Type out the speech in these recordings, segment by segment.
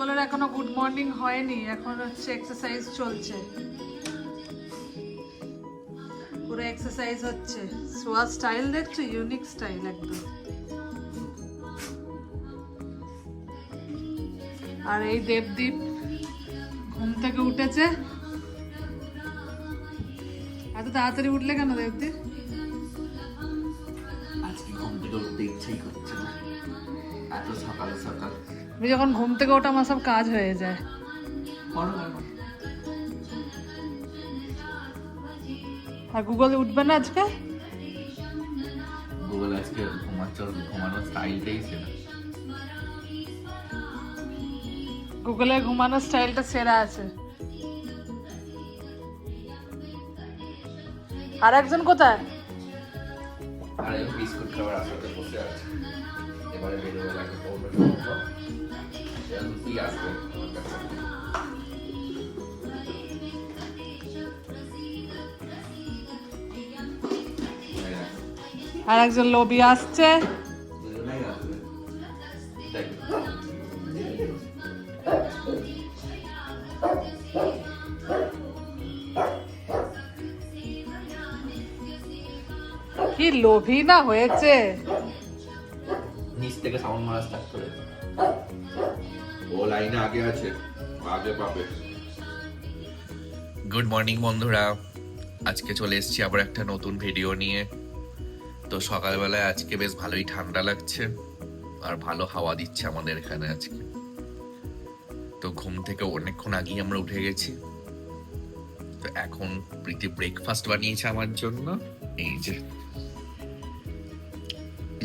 গুগলের এখনো good morning হয়নি, এখন হচ্ছে এক্সারসাইজ চলছে, পুরো এক্সারসাইজ হচ্ছে। সোয়া স্টাইল দেখছো, ইউনিক স্টাইল একদম। আর এই দেবদীপ ঘুম থেকে উঠেছে। এত তাড়াতাড়ি উঠলে কেন দেবদীপ? আজকে ঘুম থেকে উঠতে ইচ্ছেই করছে না, এত সকাল সকাল। আমি যখন ঘুম থেকে ওঠা আমার সব কাজ হয়ে যায়। আর গুগল উঠবে না আজকে? গুগল আজকে ঘুমানোর স্টাইলটাই সেরা। গুগলের ঘুমানোর স্টাইলটা সেরা আছে। আর একজন কোথায়? আর এই বিস্কুট খাবার আসাতে বসে আছে, এবারে বেরোবে লাগে পড়বে সব। লুচি আসবে আমার কাছে। আর একজন লোবি আসছে। দুজনেই আসবে। দেখ কি লোভী না হয়েছে। নিচ থেকে সাউন্ড মারা স্টার্ট করে। ও লাইনে আগে আছে, আগে পাবে। গুড মর্নিং বন্ধুরা, আজকে চলে এসেছি আবার একটা নতুন ভিডিও নিয়ে। তো সকালবেলায় আজকে বেশ ভালোই ঠান্ডা লাগছে আর ভালো হাওয়া দিচ্ছে আমাদের এখানে আজকে। তো ঘুম থেকে অনেকক্ষণ আগেই আমরা উঠে গেছি। তো এখন প্রীতি ব্রেকফাস্ট বানিয়েছে আমার জন্য। এই যে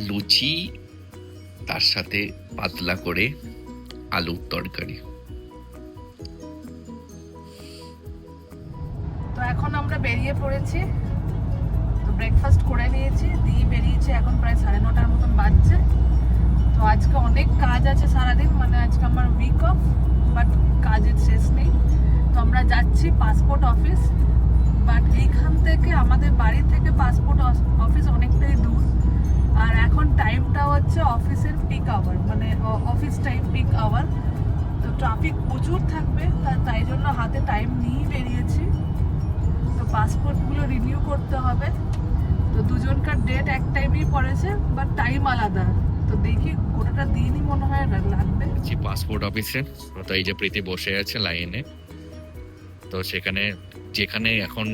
লুচি, তার সাথে পাতলা করে আলুর তরকারি। তো এখন আমরা বেরিয়ে পড়েছি, তো ব্রেকফাস্ট করে নিয়েছি, দিয়ে বেরিয়েছি। এখন প্রায় 9:30 মতন বাজছে। তো আজকে অনেক কাজ আছে সারাদিন, মানে আজকে আমার উইক অফ, বাট কাজের শেষ নেই। তো আমরা যাচ্ছি পাসপোর্ট অফিস, বাট এইখান থেকে আমাদের বাড়ি থেকে পাসপোর্ট অফিস অনেকটাই দূর। আর এখন টাইমটা হচ্ছে অফিসের পিক আওয়ার, মানে অফিস টাইম পিক আওয়ার। তো ট্রাফিক প্রচুর থাকবে, তাই জন্য হাতে টাইম নিয়েই বেরিয়েছি। তো পাসপোর্টগুলো রিনিউ করতে হবে। তো দুজনকার ডেট এক টাইমেই পড়েছে, বাট টাইম আলাদা। তো দেখি গোটাটা দিনই মনে হয় লাগবে। পাসপোর্ট অফিসে তো এই যে প্রীতি বসে আছে লাইনে। তো সেখানে যেখানে এখন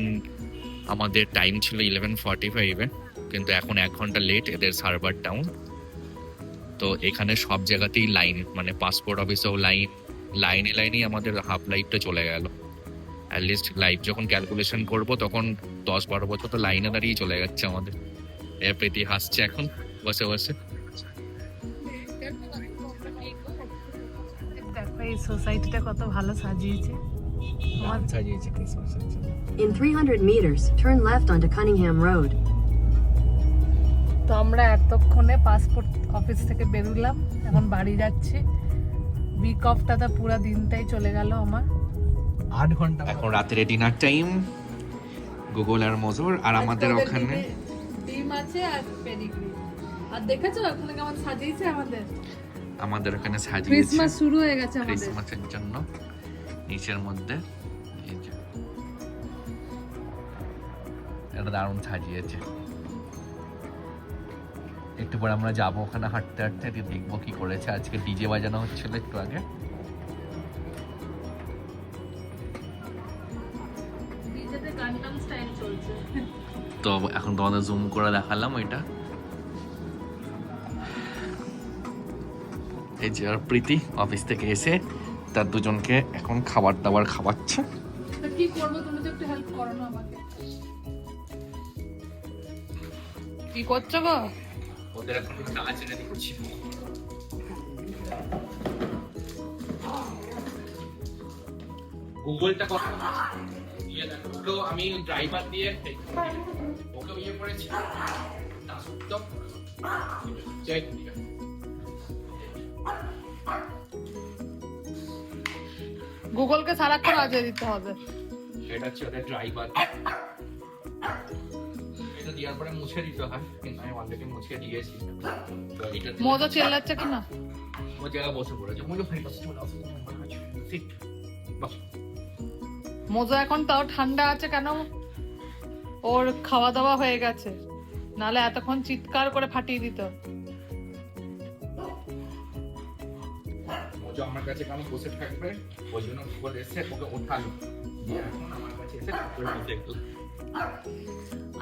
আমাদের টাইম ছিল 11:45, কিন্তু এখন 1 ঘন্টা লেট, এদের সার্ভার ডাউন। তো এখানে সব জায়গাতেই লাইন, মানে পাসপোর্ট অফিসেও লাইন, লাইনেই আমাদের হাফ লাইফটা চলে গেল। অ্যাটলিস্ট লাইফ যখন ক্যালকুলেশন করব তখন 10-12 বছর তো লাইনে দাঁড়িয়ে চলে যাচ্ছে আমাদের। প্রীতি হাসছে এখন বসে বসে। দেখো এই সোসাইটিটা কত ভালো সাজিয়েছে। সাজিয়েছে ক্রিসমাসের জন্য। In 300 meters, turn left onto Cunningham Road. তো আমরা এতক্ষণে পাসপোর্ট অফিস থেকে বেরোলাম, এখন বাড়ি যাচ্ছি। উইক অফটা তো পুরো দিনটাই চলে গেল আমার। 8 ঘন্টা। এখন রাতের ডিনার টাইম। গুগল আর মজুর আর আমাদের ওখানে ডিম আছে আর পেডিগ্রি। আর দেখেছো এখন কেমন সাজিয়েছে আমাদের ওখানে সাজিয়েছে। ক্রিসমাস শুরু হয়ে গেছে আমাদের। ক্রিসমাসের জন্য নিচের মধ্যে এই যে এটা দারুণ সাজিয়েছে। একটু পরে আমরা যাবো ওখানে হাঁটতে হাঁটতে, দেখবো কি করেছে। আজকে ডিজে বাজানো হচ্ছিল একটু আগে। ডিজেতে গানগান স্টাইল চলছে। তো এখন তোমাদের জুম করে দেখালাম ওইটা। এই যে আর প্রীতি অফিস থেকে এসে তার দুজনকে এখন খাবার দাবার খাওয়াচ্ছে। তো কি করব, তুমি তো একটু হেল্প করো না আমাকে। কি করছো গো? ওদের এখন কাজ রেডি করছি। গুগলটা কত ইয়ে দেখো, আমি ড্রাইভার দিয়ে ওকে ইয়ে করেছি। তো যাই গুগলকে সারাক্ষণ আজে দিতে হবে। এটা হচ্ছে ওদের ড্রাইভার। এটা দেওয়ার পরে মুছে দিতে হয়, কিন্তু আমি অলরেডি মুছে দিয়েছি। মজা চেল্লাচ্ছে কিনা? ও জায়গায় বসে পড়েছে মজা হয়ে গেছে চলে আসো সিট বাস মোজো এখন তাও ঠান্ডা আছে কেন? ওর খাওয়া দাওয়া হয়ে গেছে, নালে এতক্ষণ চিৎকার করে ফাটিয়ে দিত। মজা আমার কাছে কেন বসে থাকবে, ওই জন্য বলে এসে ওকে ওঠালো, এখন আমার কাছে এসে বসে গেল।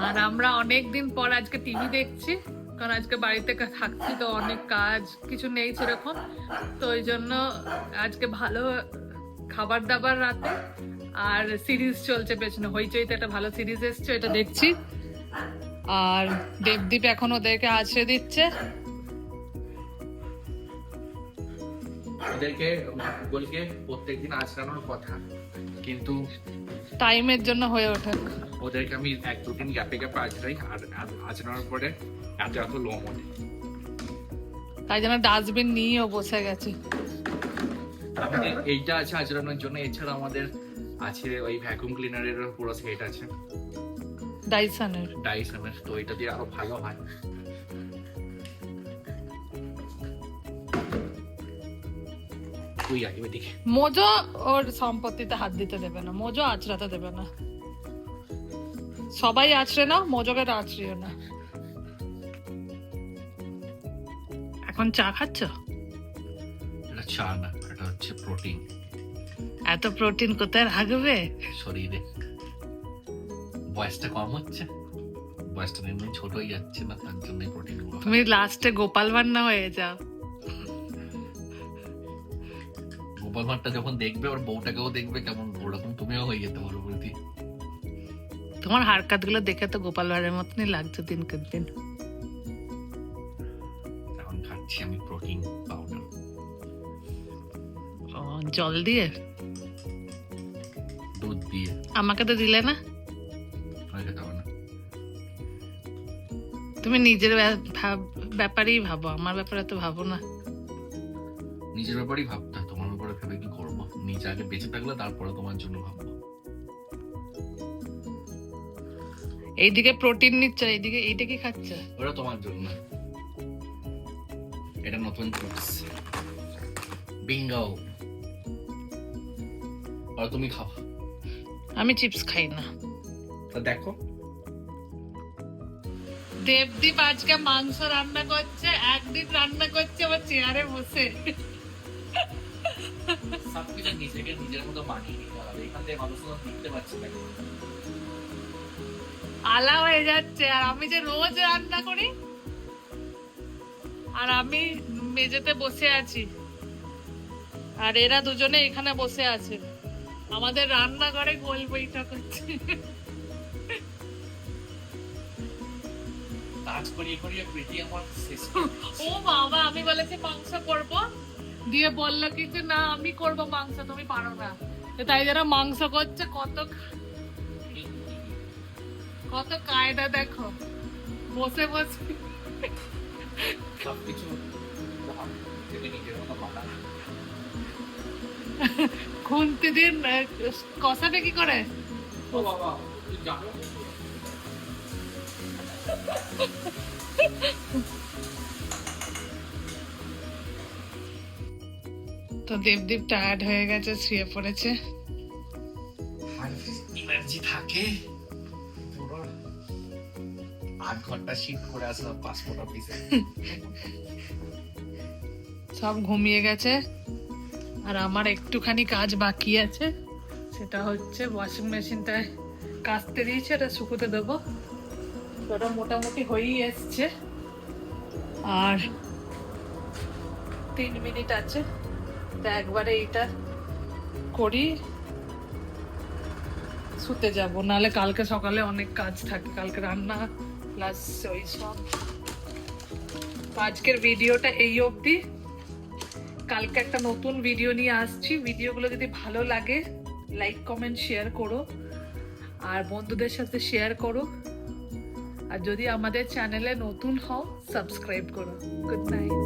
আর আমরা অনেক দিন পর আজকে টিভি দেখছি, কারণ আজকে বাড়িতে থাকছি তো অনেক কাজ কিছু নেই সেরকম, তো ওই জন্য আজকে ভালো খাবার দাবার রাতে আর সিরিজ চলছে পেছনে, হইচইতে একটা ভালো সিরিজ এসছে, এটা দেখছি। আর দেবদীপ এখন ওদেরকে আছড়ে দিচ্ছে। ওদেরকে গুগলকে প্রত্যেকদিন আচড়ানোর কথা, কিন্তু টাইমের জন্য হয়ে ওঠে। ওদেরকে আমি 1-2 দিন গ্যাপে গ্যাপে আচড়াই, আর আচড়ানোর পরে এত লোম ওঠে। তাই জন্য ডাস্টবিন নিয়েও বসে গেছে। আমাদের এইটা আছে আচড়ানোর জন্য, এছাড়া আমাদের আছে ওই ভ্যাকুয়াম ক্লিনারের পুরো সেট আছে ডাইসনের। ডাইসনের, তো এটা দিয়ে আরো ভালো হয়। তুই আগে দেখি মোজো ওর সম্পত্তিতে হাত দিতে দেবে না, মোজো আঁচড়াতে দেবে না। সবাই আঁচড়ে না, মোজোকে আঁচড়িও না। এখন চা খাচ্ছ? এটা চা না, এটা হচ্ছে প্রোটিন। এত প্রোটিন কোথায় রাখবে শরীরে? বয়সটা কম হচ্ছে, বয়সটা এমনি ছোট হয়ে যাচ্ছে না, তার জন্যই প্রোটিন গুলো। তুমি লাস্টে গোপাল ভান্না হয়ে যাও। গোপাল ভাঁড়টা যখন দেখবে ওর বউটাকেও দেখবে কেমন, ওরকম তুমিও হয়ে যেতে পারো বলতি। তোমার হারকাত গুলো দেখে তো গোপাল ভাঁড়ের মতনই লাগছে দিনকে দিন। এখন খাচ্ছি আমি প্রোটিন পাউডার। জল দিয়ে? দুধ দিয়ে। আমাকে তো দিলে না। আমি খেতে পারবো না। তুমি নিজের ব্যাপারেই ভাবো, আমার ব্যাপারে তো ভাবো না। নিজের ব্যাপারেই ভাবতে হয়, তোমার ব্যাপারে ভেবে কি করবো? নিজে আগে বেঁচে থাকলে তারপরে তোমার জন্য ভাববো। এইদিকে প্রোটিন নিচ্ছে, এইদিকে এইটা কি খাচ্ছে? ওটা তোমার জন্য, এটা নতুন চিপস বিঙ্গো, আর তুমি খাও। আমি চিপস খাই না। তা দেখো দেবদীপ আজকে মাংস রান্না করছে, একদিন রান্না করছে আবার চেয়ারে বসে। সবকিছু নিজেকে নিজের মতো মানিয়ে নিতে হবে, এখান থেকে মানুষ দেখতে পাচ্ছে না। আলা হয়ে যাচ্ছে। আর আমি যে রোজ রান্না করি, আর আমি মেঝেতে বসে আছি, আর এরা দুজনে এখানে বসে আছে, আমাদের রান্নাঘরে গোল বৈঠক হচ্ছে। কাজ করিয়ে করিয়ে পেটি আমার শেষ। ও বাবা, আমি বলেছি মাংস করব, দিয়ে বললো কিছু না আমি করব মাংস, তুমি পারো না। তো তাই যারা মাংস করছে, কত কত কায়দা দেখো, বসে বসে সবকিছু নিজের মতো বানানো। খুন্তি দিন কষাবে কি করে? ও বাবা, তুই জানো তো দেবদীপ টায়ার্ড হয়ে গেছে, শুয়ে পড়েছে। এনার্জি থাকে পুরো 8 ঘন্টা শিফট করে আসলাম পাসপোর্ট অফিসে। সব ঘুমিয়ে গেছে, আর আমার একটুখানি কাজ বাকি আছে, সেটা হচ্ছে ওয়াশিং মেশিনটায় কাচতে দিয়েছে, এটা শুকোতে দেবো। ওটা মোটামুটি হয়েই এসছে, আর 3 মিনিট আছে, তো একবারে এটা করি, শুতে যাব, নাহলে কালকে সকালে অনেক কাজ থাকে, কালকে রান্না প্লাস ওই সব। আজকের ভিডিওটা এই অবধি, কালকে একটা নতুন ভিডিও নিয়ে আসছি। ভিডিওগুলো যদি ভালো লাগে লাইক কমেন্ট শেয়ার করো, আর বন্ধুদের সাথে শেয়ার করো, আর যদি আমাদের চ্যানেলে নতুন হও সাবস্ক্রাইব করো। Good night.